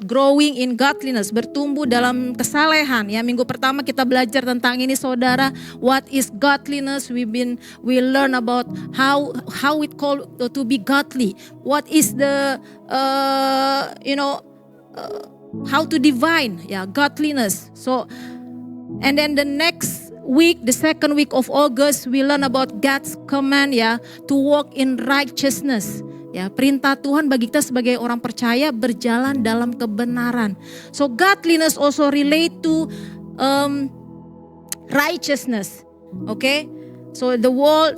growing in godliness, bertumbuh dalam kesalehan. Ya, minggu pertama kita belajar tentang ini, saudara. What is godliness? We learn about how it called to be godly. What is the how to divine, godliness. So, and then the next week, the second week of August, we learn about God's command, to walk in righteousness. Ya, perintah Tuhan bagi kita sebagai orang percaya berjalan dalam kebenaran. So godliness also relate to righteousness. Okay? So the world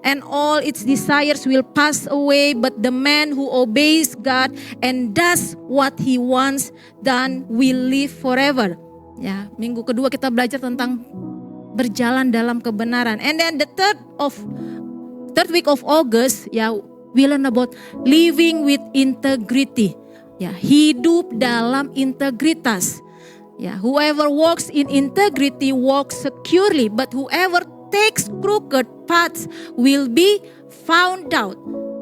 and all its desires will pass away, but the man who obeys God and does what he wants done will live forever. Ya, minggu kedua kita belajar tentang berjalan dalam kebenaran. And then the third week of August, we learn about living with integrity. Ya, hidup dalam integritas. Ya, whoever walks in integrity walks securely, but whoever takes crooked paths will be found out.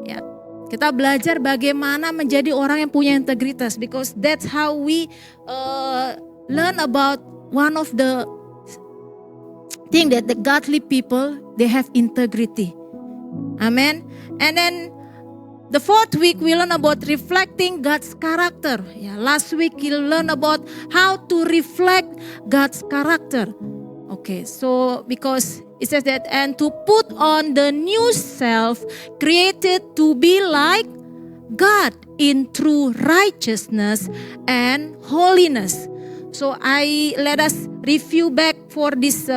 Ya, kita belajar bagaimana menjadi orang yang punya integritas, because that's how we learn about one of the thing that the godly people, they have integrity. Amen. And then the fourth week we learn about reflecting God's character. Ya, last week we learn about how to reflect God's character. Okay, so because it says that, and to put on the new self created to be like God in true righteousness and holiness. So let us review back for this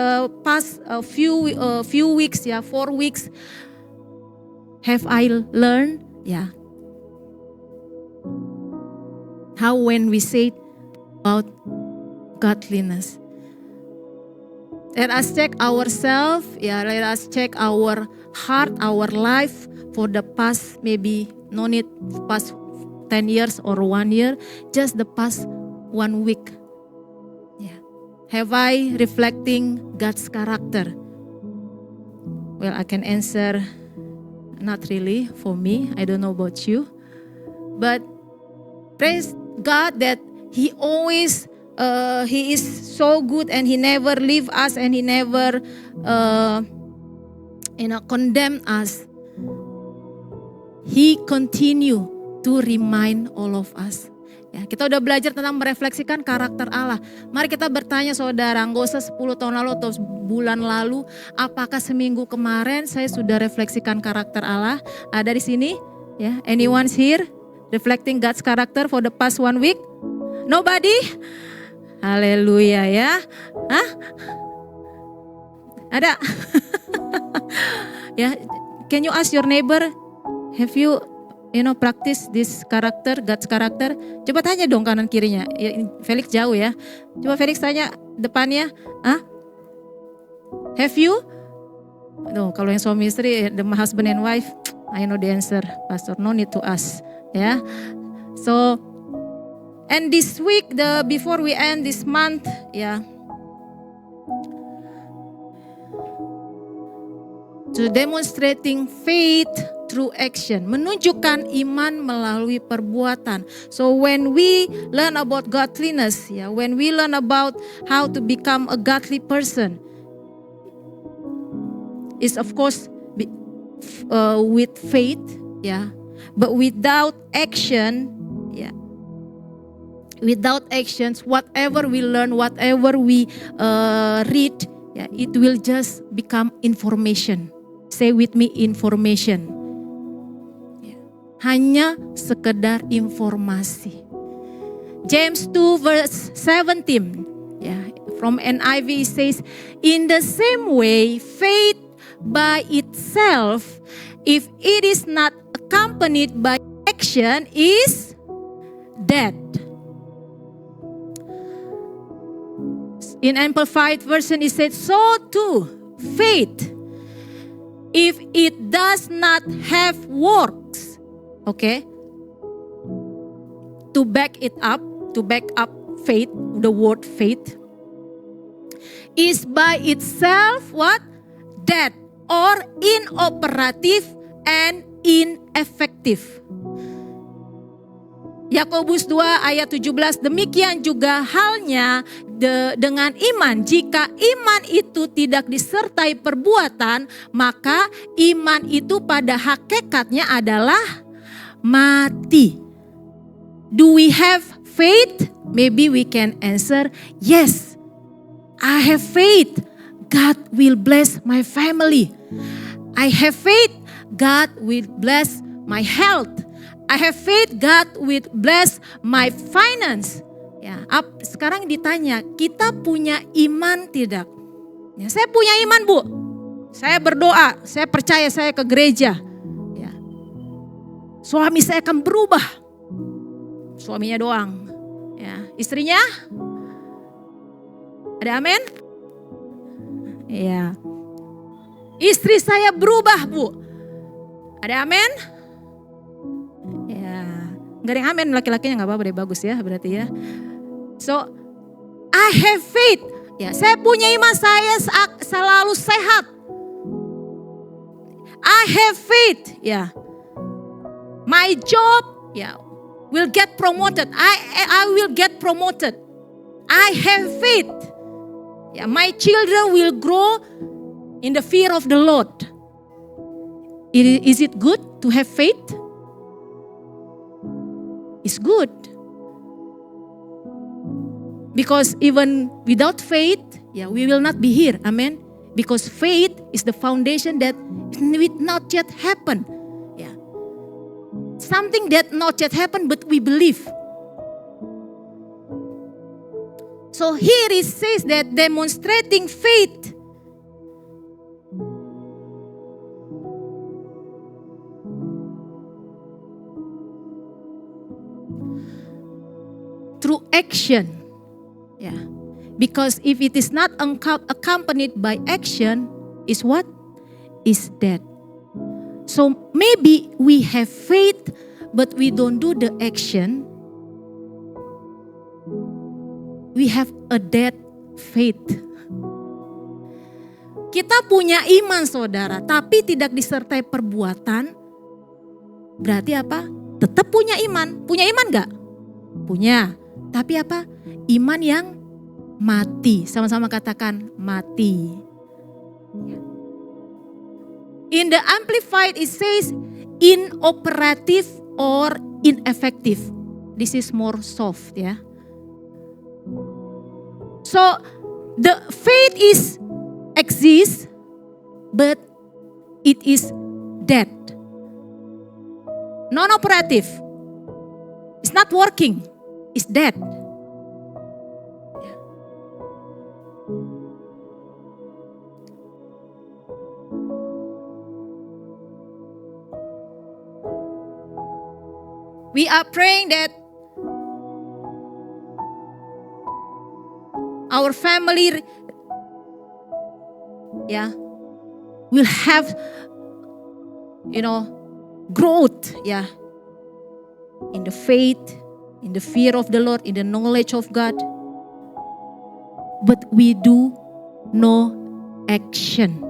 past few weeks, 4 weeks. Have I learned? Yeah. How when we say about godliness, let us check ourselves. Let us check our heart, our life for the past, maybe no need past 10 years or 1 year, just the past 1 week. Yeah. Have I reflecting God's character? Well, I can answer, not really for me. I don't know about you. But praise God that He always, He is so good and He never leave us and He never condemn us. He continue to remind all of us. Ya, kita udah belajar tentang merefleksikan karakter Allah. Mari kita bertanya, saudara, nggak usah 10 tahun lalu atau bulan lalu, apakah seminggu kemarin saya sudah refleksikan karakter Allah? Ada di sini? Ya, anyone's here reflecting God's character for the past 1 week? Nobody? Haleluya ya. Hah? Ada? Ya, can you ask your neighbor, have you practice this character, God's character? Coba tanya dong kanan kirinya. Ya, Felix jauh ya. Coba Felix tanya depannya. Have you? No, kalau yang suami istri, the husband and wife, I know the answer, Pastor. No need to ask. Ya. So, and this week, before we end this month, to demonstrating faith through action, menunjukkan iman melalui perbuatan. So when we learn about godliness, when we learn about how to become a godly person, is of course with faith, but without action, without actions, whatever we learn, whatever we read, it will just become information. Say with me, information. Hanya sekedar informasi. James 2 verse 17. From NIV says, in the same way, faith by itself, if it is not accompanied by action, is dead. In Amplified Version, it says, so too, faith, if it does not have works, to back up faith, the word faith, is by itself what? Dead or inoperative and ineffective. Yakobus 2 ayat 17, demikian juga halnya dengan iman. Jika iman itu tidak disertai perbuatan, maka iman itu pada hakikatnya adalah mati. Do we have faith? Maybe we can answer, yes, I have faith. God will bless my family. I have faith. God will bless my health. I have faith. God will bless my finance. Ya, sekarang ditanya, kita punya iman tidak? Ya, saya punya iman, Bu. Saya berdoa, saya percaya, saya ke gereja. Ya. Suami saya akan berubah. Suaminya doang. Ya, istrinya? Ada amin? Ya. Istri saya berubah, Bu. Ada amin? Ya. Gak ada yang amin, laki-lakinya gak apa-apa deh, bagus ya berarti ya. So, I have faith. Ya, saya punya iman, saya selalu sehat. I have faith. Ya. My job, ya, will get promoted. I will get promoted. I have faith. Yeah, my children will grow in the fear of the Lord. Is it good to have faith? It's good. Because even without faith, yeah, we will not be here. Amen. Because faith is the foundation that will not yet happen. Yeah. Something that not yet happened, but we believe. So here it says that demonstrating faith through action. Yeah. Because if it is not accompanied by action, is what? Is dead. So maybe we have faith but we don't do the action. We have a dead faith. Kita punya iman, saudara, tapi tidak disertai perbuatan. Berarti apa? Tetap punya iman. Punya iman gak? Punya. Tapi apa? Iman yang mati. Sama-sama katakan mati. In the Amplified it says inoperative or ineffective. This is more soft ya. So the faith exists, but it is dead. Non-operative. It's not working. It's dead. We are praying that our family, will have, growth, in the faith, in the fear of the Lord, in the knowledge of God. But we do no action.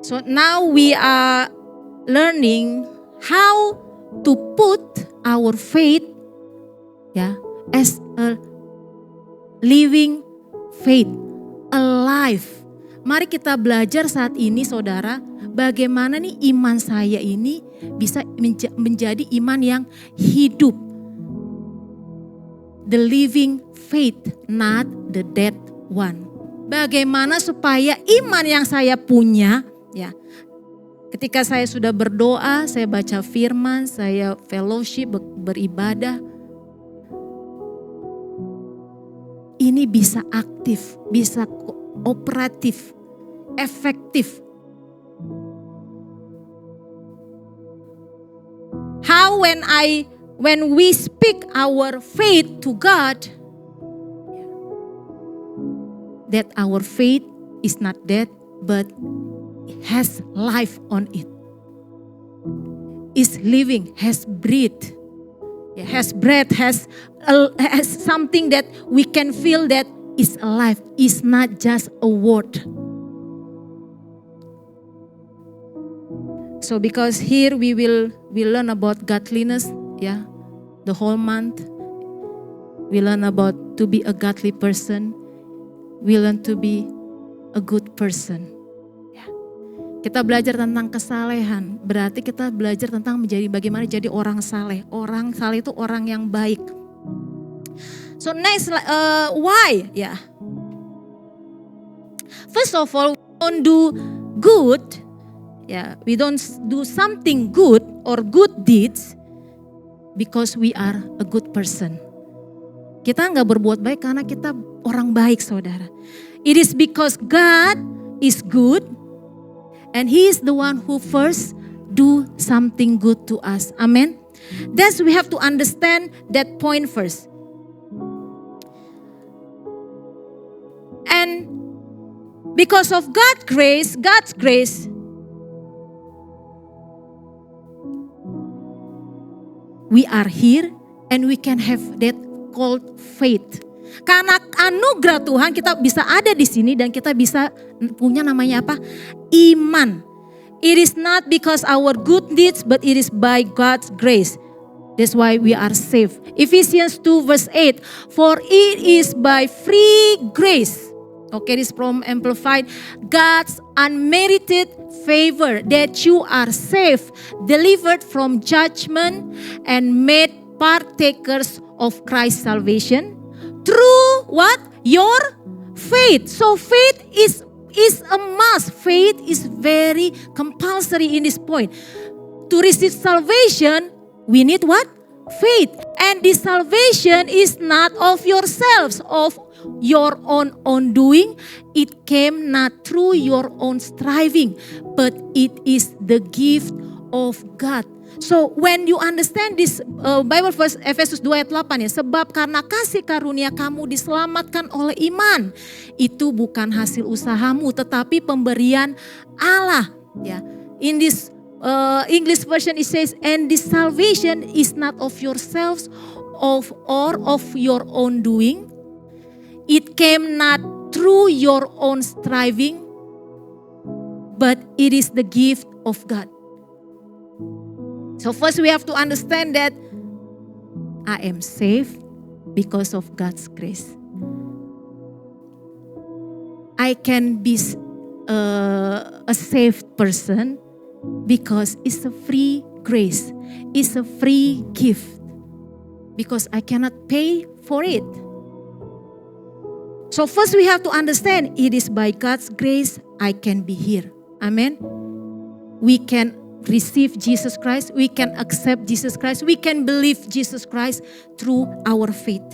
So now we are learning how to put our faith as a living faith, alive. Mari kita belajar saat ini, saudara, bagaimana nih iman saya ini bisa menjadi iman yang hidup. The living faith, not the dead one. Bagaimana supaya iman yang saya punya, ketika saya sudah berdoa, saya baca firman, saya fellowship, beribadah, ini bisa aktif, bisa operatif, efektif. How when we speak our faith to God, that our faith is not dead, but has life on it. Is living, has breath, has breath, has something that we can feel that is alive. Is not just a word. So because here we learn about godliness, yeah, the whole month. We learn about to be a godly person. We learn to be a good person. Ya. Kita belajar tentang kesalehan, berarti kita belajar tentang bagaimana jadi orang saleh. Orang saleh itu orang yang baik. So next, why? Yeah. First of all, we don't do good. Yeah, we don't do something good or good deeds because we are a good person. Kita nggak berbuat baik karena kita orang baik, saudara. It is because God is good and He is the one who first do something good to us. Amen. Thus we have to understand that point first. And because of God's grace, we are here and we can have that called faith. Karena anugerah Tuhan kita bisa ada di sini dan kita bisa punya namanya apa? Iman. It is not because our good deeds, but it is by God's grace. That's why we are saved. Ephesians 2 verse 8. For it is by free grace. Okay, this from Amplified. God's unmerited favor that you are saved, delivered from judgment, and made partakers of Christ's salvation through what? Your faith. So faith is a must. Faith is very compulsory in this point. To receive salvation, we need what? Faith. And this salvation is not of yourselves, of your own doing. It came not through your own striving, but it is the gift of God. So when you understand this Bible verse Efesus 2 ayat 8 ya, sebab karena kasih karunia kamu diselamatkan oleh iman. Itu bukan hasil usahamu tetapi pemberian Allah ya. In this English version it says, and this salvation is not of yourselves or of your own doing. It came not through your own striving, but it is the gift of God. So first we have to understand that I am saved because of God's grace. I can be a saved person because it's a free grace. It's a free gift because I cannot pay for it. So first we have to understand it is by God's grace I can be here. Amen. We can receive Jesus Christ. We can accept Jesus Christ. We can believe Jesus Christ through our faith.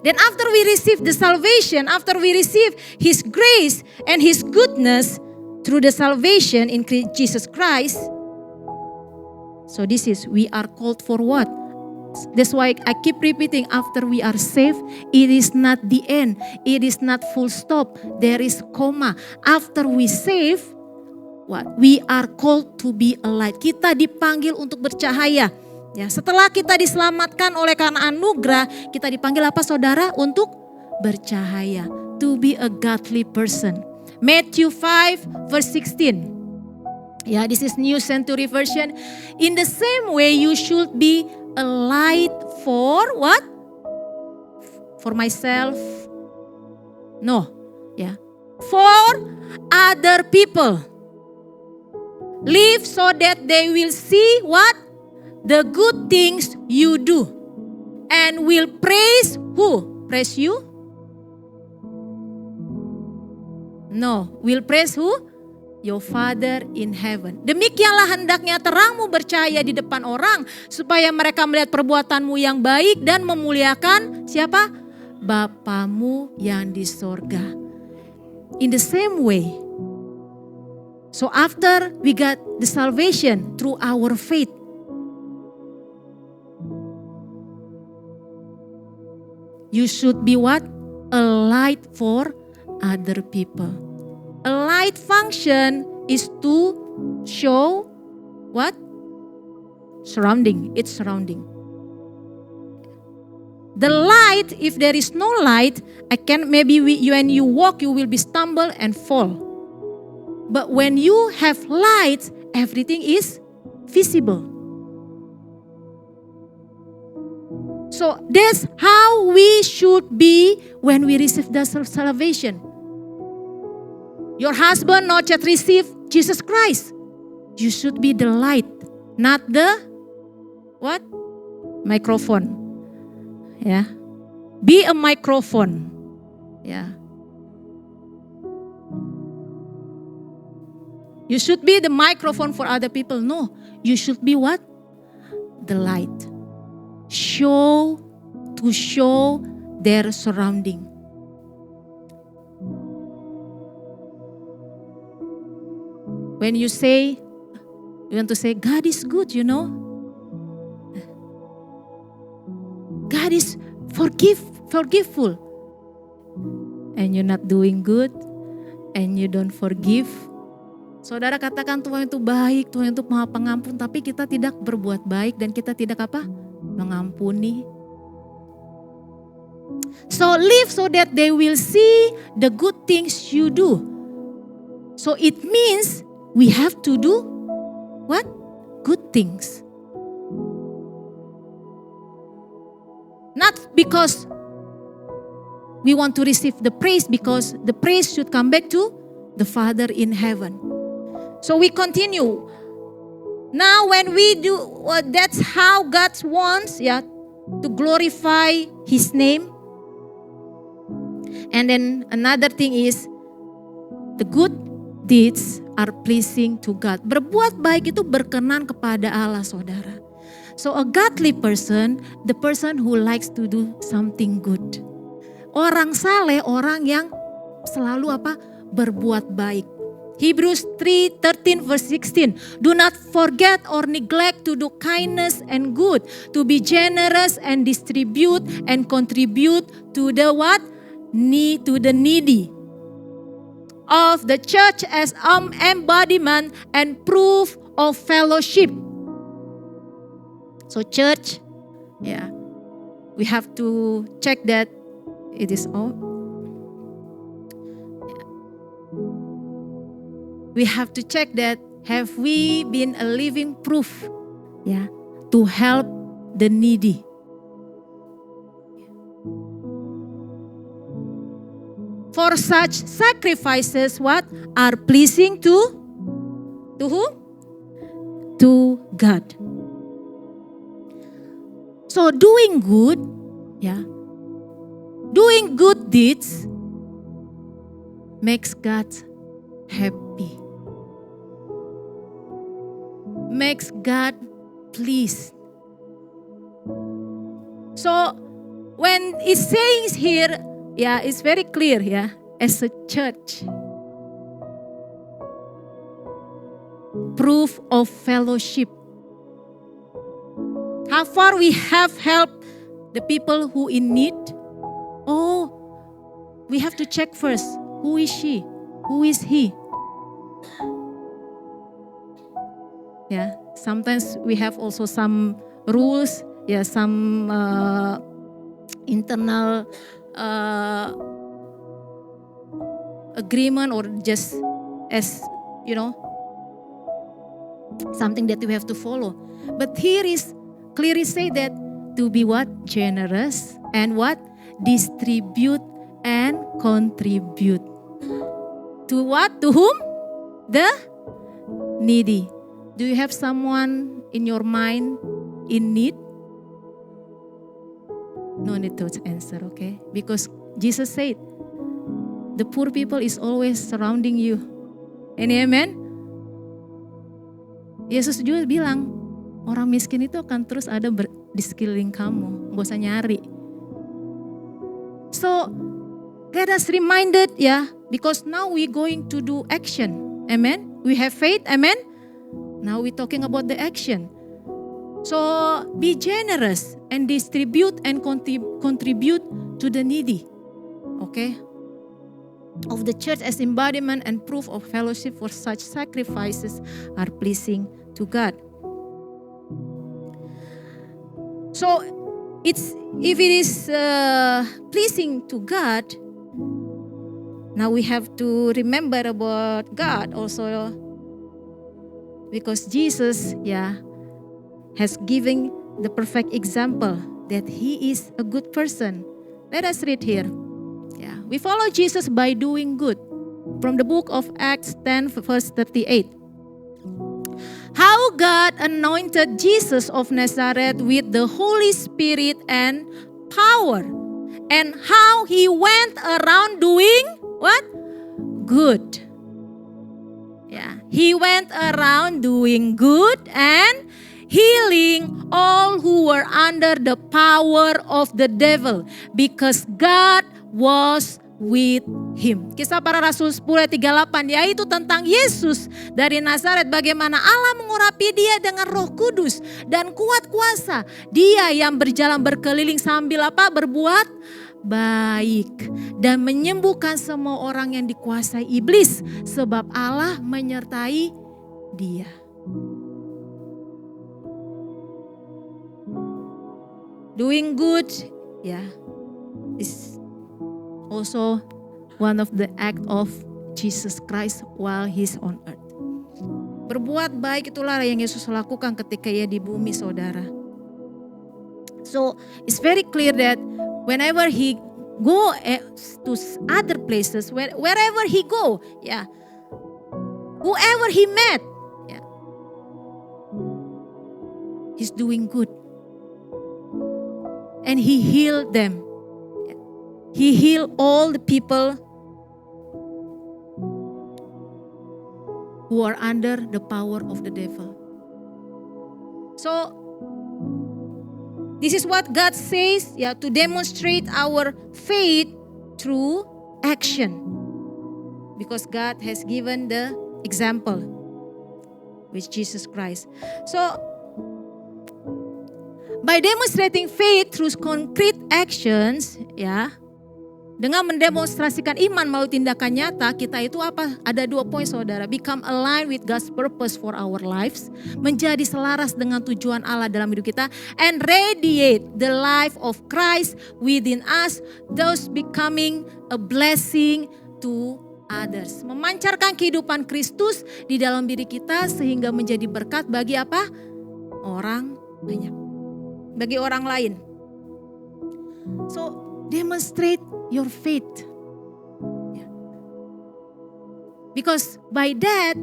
Then after we receive the salvation, after we receive His grace and His goodness through the salvation in Jesus Christ. So this is, we are called for what? That's why I keep repeating, after we are saved, it is not the end. It is not full stop. There is comma. After we save, what? We are called to be a light. Kita dipanggil untuk bercahaya. Ya, setelah kita diselamatkan oleh karena anugerah, kita dipanggil apa saudara? Untuk bercahaya. To be a godly person. Matthew 5 verse 16. Ya, this is New Century Version. In the same way you should be a light for what? For myself? No. Ya. For other people. Live so that they will see what? The good things you do. And will praise who? Praise you? No. Will praise who? Your Father in heaven. Demikianlah hendaknya terangmu bercahaya di depan orang. Supaya mereka melihat perbuatanmu yang baik dan memuliakan siapa? Bapamu yang di sorga. In the same way. So after we got the salvation through our faith, you should be what? A light for other people. A light function is to show what? Surrounding, its surrounding. The light, if there is no light, when you walk, you will be stumble and fall. But when you have light everything is visible. So that's how we should be when we receive the salvation. Your husband not yet received Jesus Christ. You should be the light, not the what? Microphone. Yeah. Be a microphone. Yeah. You should be the microphone for other people. No, you should be what? The light. Show their surrounding. When you want to say, God is good, God is forgiveful. And you're not doing good, and you don't forgive. Saudara katakan Tuhan itu baik, Tuhan itu Maha Pengampun, tapi kita tidak berbuat baik dan kita tidak mengampuni. So live so that they will see the good things you do. So it means we have to do what? Good things. Not because we want to receive the praise, because the praise should come back to the Father in heaven. So we continue. Now when we do, that's how God wants, to glorify His name. And then another thing is, the good deeds are pleasing to God. Berbuat baik itu berkenan kepada Allah, saudara. So a godly person, the person who likes to do something good. Orang saleh, orang yang selalu berbuat baik. Hebrews 3:13 verse 16. Do not forget or neglect to do kindness and good, to be generous and distribute and contribute to the what? To the needy of the church as embodiment and proof of fellowship. So church, we have to check that it is all. We have to check that have we been a living proof, to help the needy. For such sacrifices, what are pleasing to whom? To God. So doing good, doing good deeds makes God happy. Makes God pleased. So when it says here, it's very clear, as a church. Proof of fellowship. How far we have helped the people who in need? Oh, we have to check first. Who is she? Who is he? Sometimes we have also some rules, some internal agreement, or just as something that we have to follow. But here is clearly say that to be what? Generous and what? Distribute and contribute. To what? To whom? The needy. Do you have someone in your mind in need? No need to answer, okay? Because Jesus said, the poor people is always surrounding you. Any amen? Yesus juga bilang, orang miskin itu akan terus ada di sekeliling kamu, gak usah nyari. So, get us reminded, because now we going to do action. Amen? We have faith, amen? Now we're talking about the action. So be generous and distribute and contribute to the needy. Okay? Of the church as embodiment and proof of fellowship, for such sacrifices are pleasing to God. So if it is pleasing to God, now we have to remember about God also. Because Jesus, has given the perfect example that he is a good person. Let us read here. We follow Jesus by doing good. From the book of Acts 10 verse 38. How God anointed Jesus of Nazareth with the Holy Spirit and power. And how he went around doing what? Good. He went around doing good and healing all who were under the power of the devil, because God was with him. Kisah Para Rasul 10:38, yaitu tentang Yesus dari Nazaret, bagaimana Allah mengurapi dia dengan Roh Kudus dan kuat kuasa. Dia yang berjalan berkeliling sambil berbuat baik dan menyembuhkan semua orang yang dikuasai iblis, sebab Allah menyertai dia. Doing good, is also one of the act of Jesus Christ while he's on earth. Berbuat baik itulah yang Yesus lakukan ketika ia di bumi, saudara. So it's very clear that whenever he go to other places, wherever he go, whoever he met, he's doing good. And he healed them. He healed all the people who are under the power of the devil. So this is what God says, to demonstrate our faith through action. Because God has given the example with Jesus Christ. So by demonstrating faith through concrete actions, dengan mendemonstrasikan iman melalui tindakan nyata, kita itu apa? Ada 2 poin, saudara. Become aligned with God's purpose for our lives. Menjadi selaras dengan tujuan Allah dalam hidup kita. And radiate the life of Christ within us, thus becoming a blessing to others. Memancarkan kehidupan Kristus di dalam diri kita sehingga menjadi berkat bagi apa? Orang banyak. Bagi orang lain. So demonstrate your faith. Because by that,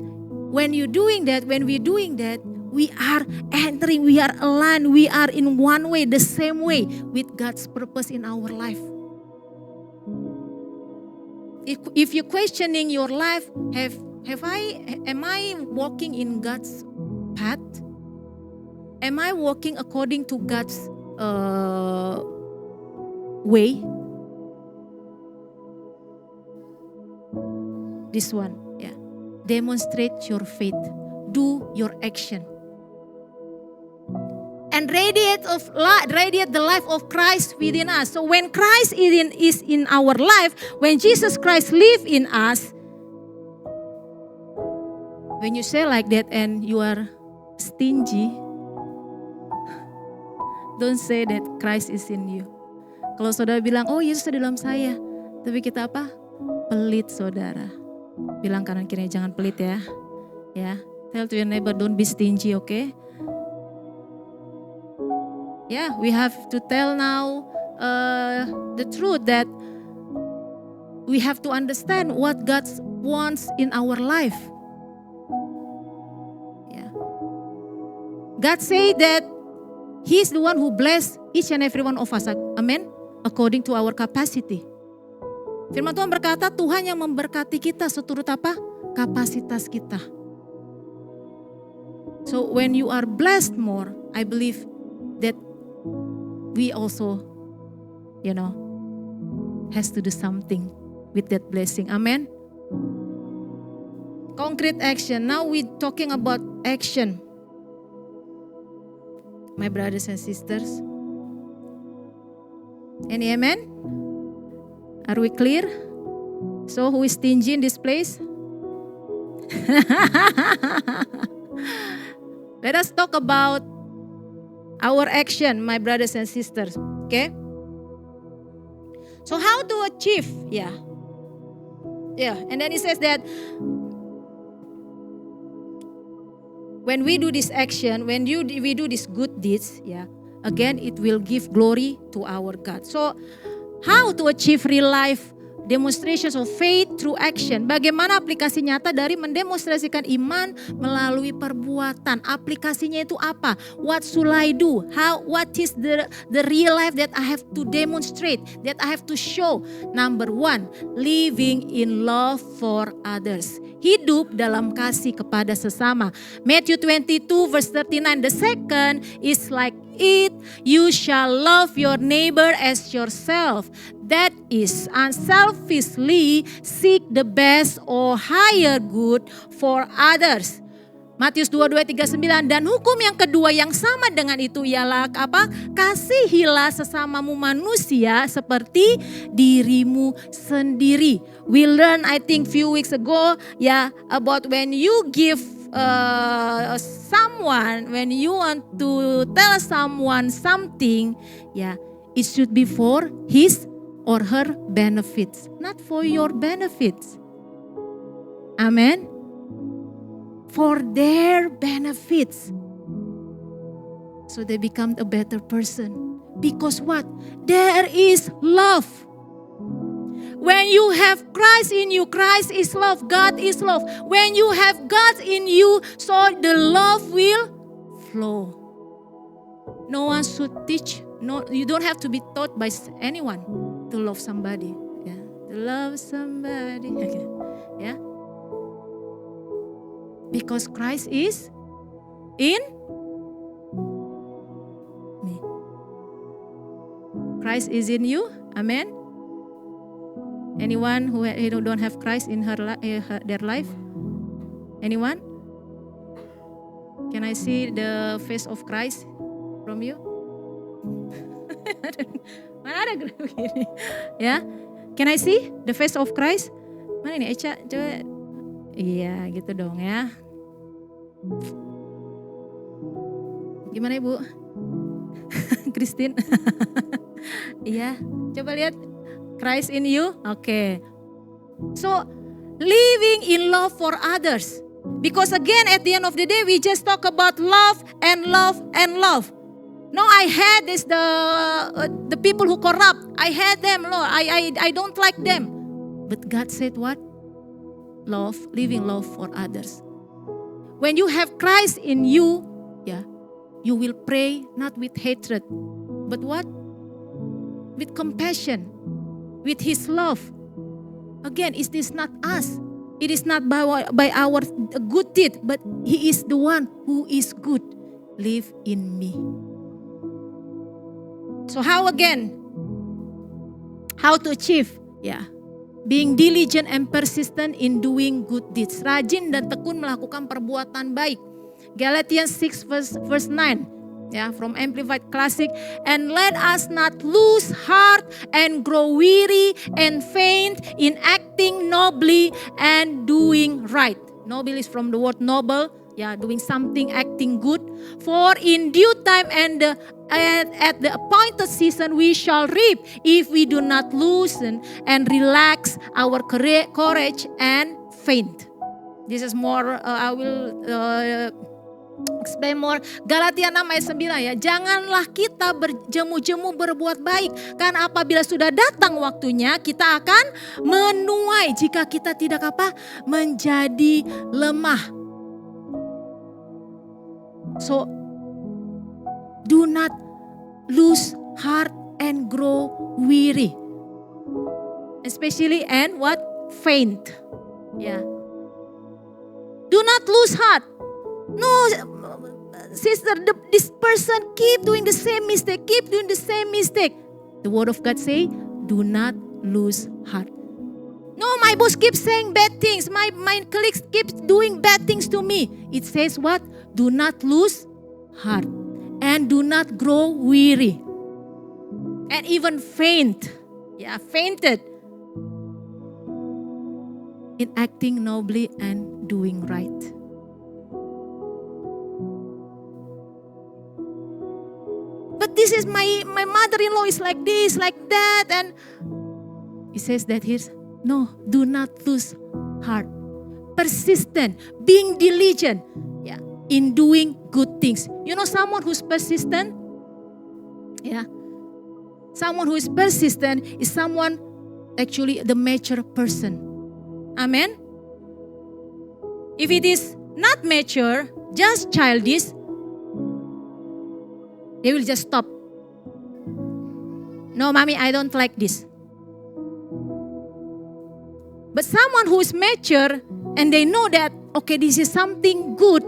when we're doing that, we are entering, we are aligned, we are in one way, the same way with God's purpose in our life. If you're questioning your life, am I walking in God's path? Am I walking according to God's way? This one, demonstrate your faith. Do your action. And radiate the life of Christ within us. So when Christ is in our life, when Jesus Christ lives in us, when you say like that and you are stingy, don't say that Christ is in you. Kalau saudara bilang, oh Yesus ada dalam saya, tapi kita apa? Pelit, saudara. Bilang kanan kiri, jangan pelit ya. Tell to your neighbor, don't be stingy, okay? We have to tell now the truth that we have to understand what God wants in our life. God said that He's the one who bless each and every one of us. Amen. According to our capacity. Firman Tuhan berkata, Tuhan yang memberkati kita seturut apa? Kapasitas kita. So when you are blessed more, I believe that we also, has to do something with that blessing. Amen. Concrete action. Now we're talking about action. My brothers and sisters. Any amen? Are we clear? So who is stingy in this place? Let us talk about our action, my brothers and sisters. Okay? So how to achieve? And then it says that when we do this action, we do these good deeds, again it will give glory to our God. So, how to achieve real life demonstrations of faith through action? Bagaimana aplikasi nyata dari mendemonstrasikan iman melalui perbuatan? Aplikasinya itu apa? What should I do? What is the real life that I have to demonstrate, that I have to show? Number 1, living in love for others. Hidup dalam kasih kepada sesama. Matthew 22 verse 39. The second is like it, you shall love your neighbor as yourself. That is, unselfishly seek the best or higher good for others. Matius 22:39. Dan hukum yang kedua yang sama dengan itu ialah apa? Kasihilah sesamamu manusia seperti dirimu sendiri. We learn I think few weeks ago about when you give someone, when you want to tell someone something, it should be for his or her benefits, not for your benefits. Amen. For their benefits. So they become a better person. Because what? There is love. When you have Christ in you, Christ is love, God is love. When you have God in you, so the love will flow. No one should teach. No, you don't have to be taught by anyone to love somebody. To love somebody. Because Christ is in me. Christ is in you. Amen. Anyone who don't have Christ in their life? Anyone? Can I see the face of Christ from you? Mana ada begini? Can I see the face of Christ? Mana ini Eca? Coba. Iya, gitu dong ya. Gimana Ibu? Christine? Iya, coba lihat. Christ in you? Okay. So, living in love for others. Because again, at the end of the day, we just talk about love and love and love. No, I hate this, the people who corrupt. I hate them, Lord. I don't like them. But God said what? Love, living love for others. When you have Christ in you, you will pray not with hatred, but what? With compassion. With His love. Again, it is not us. It is not by our good deed, but He is the one who is good. Live in me. So how again? How to achieve? Being diligent and persistent in doing good deeds. Rajin dan tekun melakukan perbuatan baik. Galatians 6 verse 9. From Amplified Classic. And let us not lose heart and grow weary and faint in acting nobly and doing right. Noble is from the word noble. Doing something, acting good. For in due time and at the appointed season we shall reap if we do not loosen and relax our courage and faint. This is more, I will explain more. Galatia 6 ayat 9 Janganlah kita berjemu-jemu berbuat baik. Karena apabila sudah datang waktunya kita akan menuai jika kita tidak menjadi lemah. So do not lose heart and grow weary. Especially and what? Faint. Do not lose heart. No, sister, this person keep doing the same mistake, The word of God say, do not lose heart. No, my boss keeps saying bad things. My colleagues keep doing bad things to me. It says what? Do not lose heart. And do not grow weary. And even faint. Fainted. In acting nobly and doing right. But this is my mother-in-law is like this, like that. And he says that here, no, do not lose heart. Persistent, being diligent. in doing good things. You know someone who's persistent? Yeah. Someone who is persistent is someone actually the mature person. Amen. If it is not mature, just childish, they will just stop. No, mommy, I don't like this. But someone who is mature and they know that, okay, this is something good.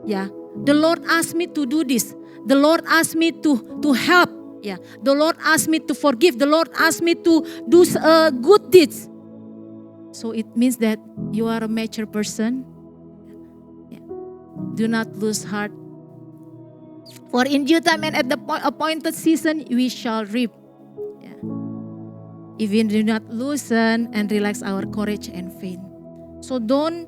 Yeah, the Lord asked me to do this. The Lord asked me to help. Yeah, the Lord asked me to forgive. The Lord asked me to do good deeds. So it means that you are a mature person. Yeah. Do not lose heart. For in due time and at the appointed season, we shall reap. Yeah. If we do not loosen and relax our courage and faith. So don't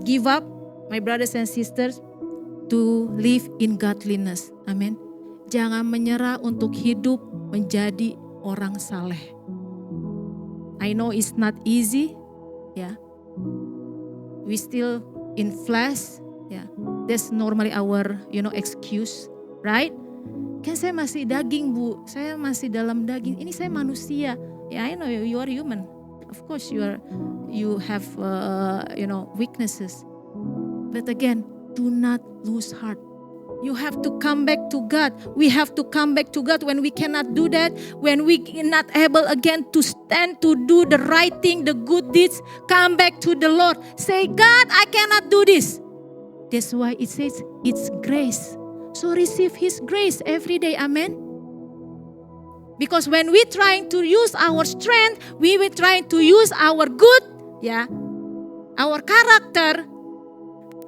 give up, my brothers and sisters, to live in godliness. Amen. Jangan menyerah untuk hidup menjadi orang saleh. I know it's not easy, yeah. We still in flesh, yeah. That's normally our, excuse, right? Kan saya masih daging, Bu. Saya masih dalam daging. Ini saya manusia. Yeah, I know you are human. Of course you have weaknesses. But again, do not lose heart. You have to come back to God. We have to come back to God when we cannot do that. When we not able again to stand to do the right thing, the good deeds. Come back to the Lord. Say, God, I cannot do this. That's why it says it's grace. So receive His grace every day. Amen. Because when we trying to use our strength, we will trying to use our good, our character,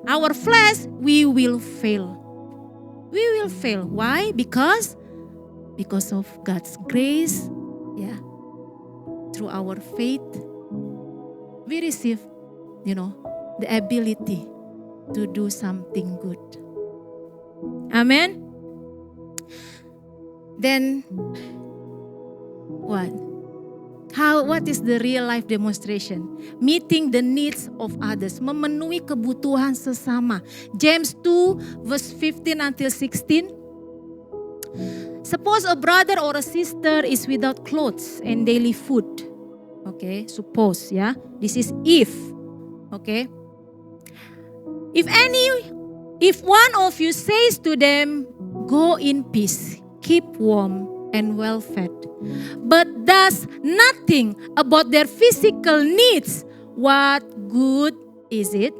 our flesh, we will fail. We will fail. Why? Because of God's grace, through our faith, we receive, the ability to do something good. Amen. Then what? What is the real life demonstration? Meeting the needs of others. Memenuhi kebutuhan sesama. James 2 verse 15 until 16. Suppose a brother or a sister is without clothes and daily food. Okay, suppose, This is if. Okay. If one of you says to them, go in peace, keep warm and well fed, but does nothing about their physical needs, what good is it?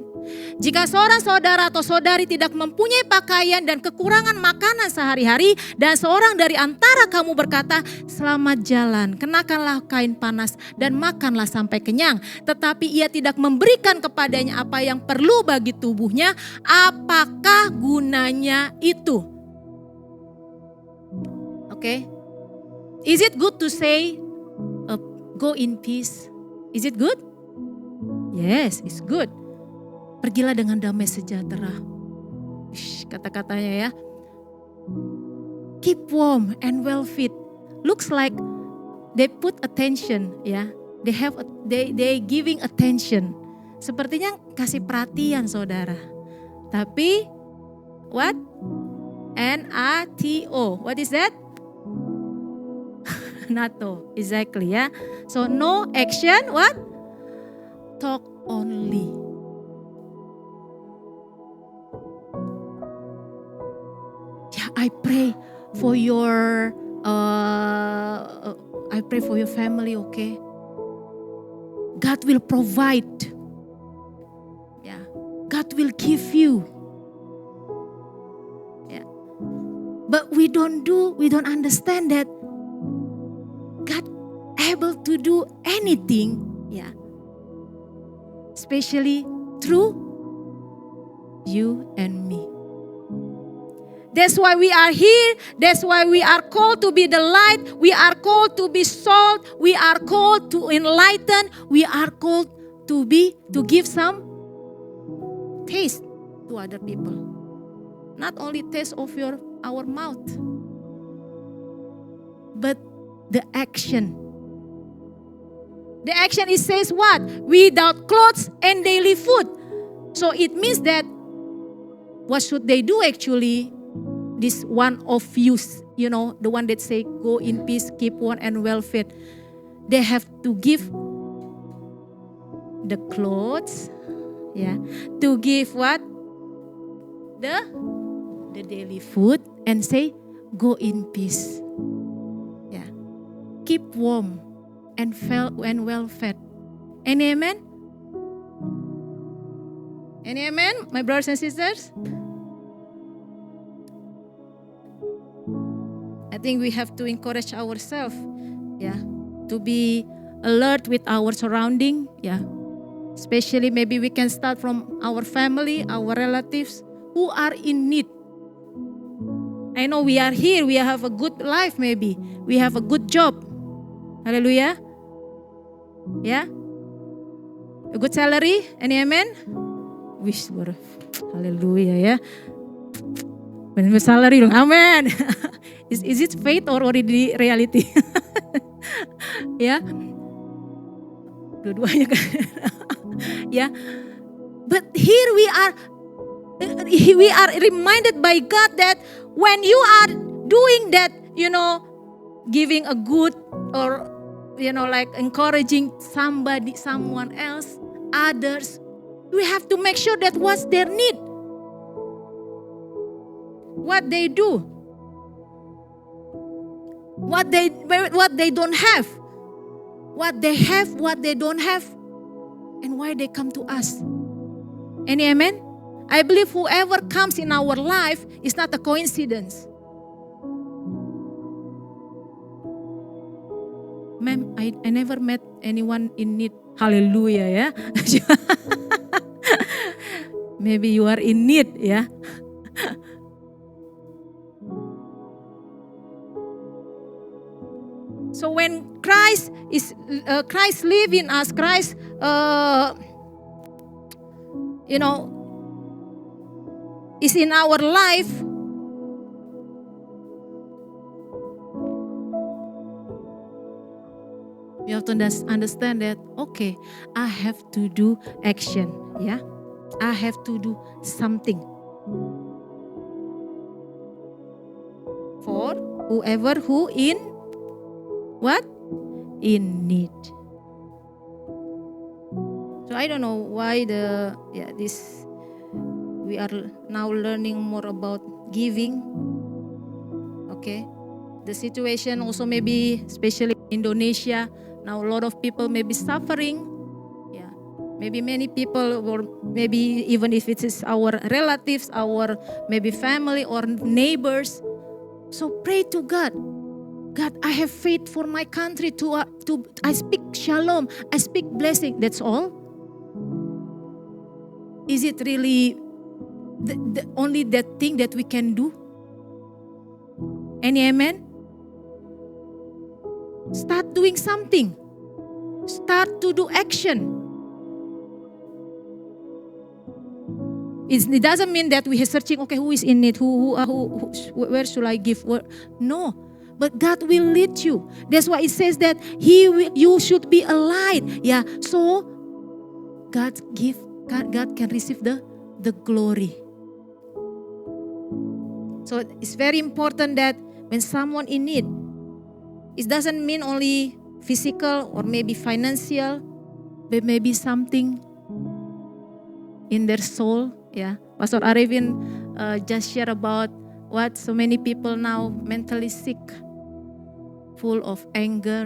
Jika seorang saudara atau saudari tidak mempunyai pakaian dan kekurangan makanan sehari-hari, dan seorang dari antara kamu berkata, selamat jalan, kenakanlah kain panas dan makanlah sampai kenyang, tetapi ia tidak memberikan kepadanya apa yang perlu bagi tubuhnya, apakah gunanya itu? Okay. Is it good to say, go in peace? Is it good? Yes, it's good. Pergilah dengan damai sejahtera. Kata-katanya Keep warm and well fed. Looks like they put attention, They giving attention. Sepertinya kasih perhatian, saudara. Tapi what? NATO. What is that? NATO, exactly, So no action, what? Talk only. I pray for your family, okay? God will provide. God will give you. But we don't understand that God able to do anything, especially through you and me. That's why we are here. That's why we are called to be the light. We are called to be salt. We are called to enlighten. We are called to give some taste to other people. Not only taste of our mouth, but the action. The action, it says what? Without clothes and daily food. So it means that what should they do actually? This one of you, the one that say, go in peace, keep warm and well fed. They have to give the clothes, to give what? The daily food, and say, go in peace. Keep warm and well fed. Any amen? Any amen, my brothers and sisters? I think we have to encourage ourselves, to be alert with our surrounding, Especially maybe we can start from our family, our relatives who are in need. I know we are here, we have a good life maybe. We have a good job. Hallelujah. A good salary. Any amen? Wish, hallelujah When salary dong, amen. Is it faith or already reality? Dua-duanya kan. But here we are reminded by God that when you are doing that, giving a good or like encouraging someone else, others, we have to make sure that what's their need, what they do, what they don't have, what they have, what they don't have, and why they come to us. Any amen? I believe whoever comes in our life is not a coincidence. Ma'am, I never met anyone in need. Hallelujah, Maybe you are in need, So when Christ live in us, Christ, is in our life, we have to understand that, okay, I have to do action, I have to do something for whoever who in what? In need. So I don't know why we are now learning more about giving. Okay. The situation also maybe, especially in Indonesia, now a lot of people may be suffering. Maybe many people, or maybe even if it is our relatives, our maybe family or neighbors. So pray to God. God, I have faith for my country I speak shalom, I speak blessing. That's all? Is it really the only that thing that we can do? Any amen? Start doing something. Start to do action. It doesn't mean that we are searching, okay, who is in need, where should I give? No, but God will lead you. That's why it says that you should be a light. So God can receive the glory. So it's very important that when someone in need, it doesn't mean only physical or maybe financial, but maybe something in their soul. Pastor Arifin just shared about what so many people now mentally sick, full of anger,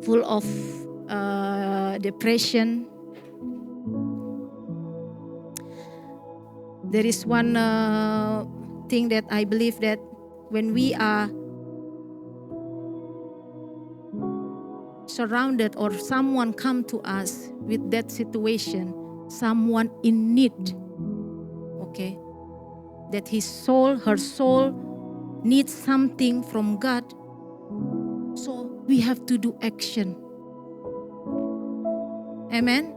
full of depression. There is one thing that I believe, that when we are surrounded or someone come to us with that situation, someone in need, okay, that her soul needs something from God, so we have to do action. Amen?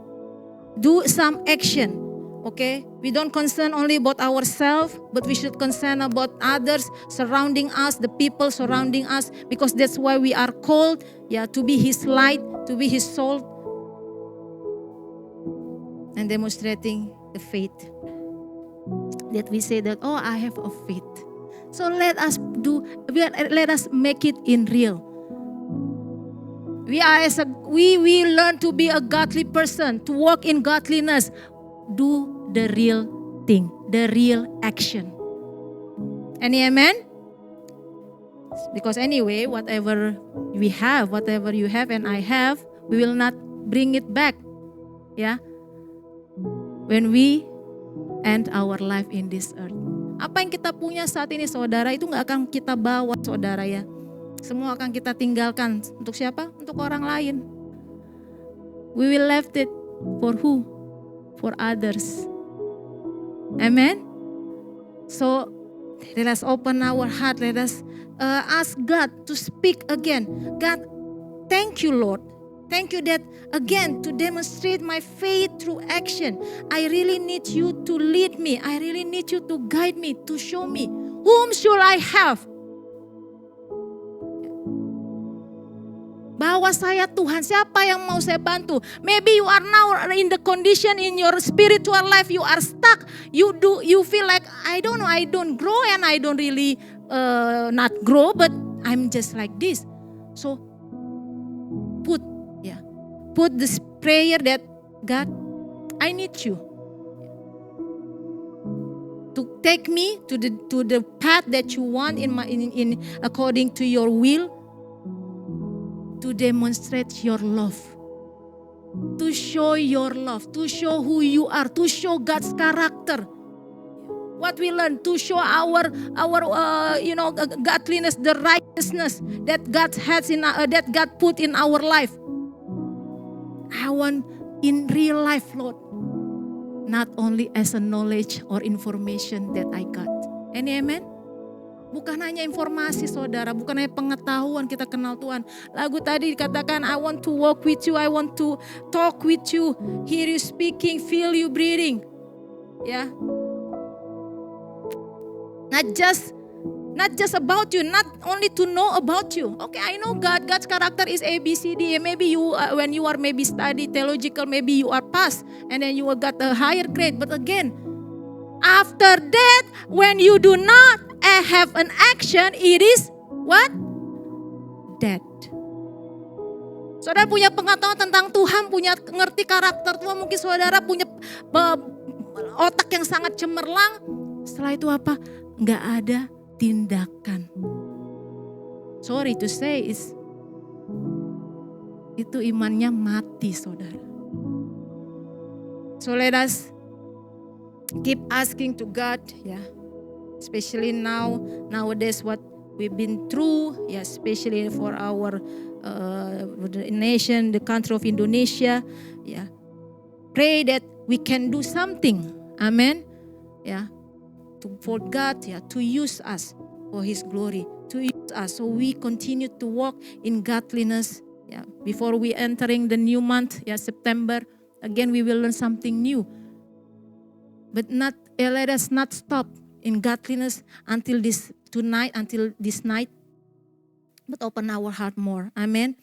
Do some action. Okay, we don't concern only about ourselves, but we should concern about others surrounding us, the people surrounding us, because that's why we are called, to be His light, to be His salt, and demonstrating the faith. That we say that, oh, I have a faith. So let us make it in real. We learn to be a godly person, to walk in godliness. Do the real thing, the real action. Any amen? Because anyway, whatever we have, whatever you have and I have, we will not bring it back. Yeah. When we end our life in this earth. Apa yang kita punya saat ini saudara itu gak akan kita bawa saudara ya. Semua akan kita tinggalkan. Untuk siapa? Untuk orang lain. We will left it for who? For others. Amen. So let us open our heart. Let us ask God to speak again. God, thank you Lord. Thank you that again to demonstrate my faith through action. I really need you to lead me. I really need you to guide me, to show me. Whom should I have? Bawa saya Tuhan, siapa yang mau saya bantu? Maybe you are now in the condition in your spiritual life, you are stuck. You feel like, I don't know, I don't grow and I don't really not grow, but I'm just like this. So put this prayer that, God, I need you to take me to the path that you want in according to your will, to demonstrate your love, to show your love, to show who you are, to show God's character. What we learn, to show our godliness, the righteousness that God has that God put in our life. I want in real life, Lord, not only as a knowledge or information that I got. Any amen? Bukan hanya informasi saudara, bukan hanya pengetahuan kita kenal Tuhan. Lagu tadi dikatakan, I want to walk with you, I want to talk with you, hear you speaking, feel you breathing. Ya. Not just about you, not only to know about you. Okay, I know God's character is A, B, C, D. Maybe you, when you are maybe study theological, maybe you are passed and then you will got a higher grade. But again, after that, when you do not have an action, it is what? Dead. Saudara punya pengetahuan tentang Tuhan, punya ngerti karakter Tuhan. Mungkin saudara punya otak yang sangat cemerlang. Setelah itu apa? Nggak ada tindakan. Sorry to say, itu imannya mati saudara. So let us keep asking to God, yeah. Especially nowadays what we've been through, yeah, especially for our nation, the country of Indonesia, yeah. Pray that we can do something, amen, yeah. For God, yeah, to use us for His glory, to use us so we continue to walk in godliness. Yeah, before we entering the new month, yeah, September, again we will learn something new. But let us not stop in godliness until this night, but open our heart more. Amen.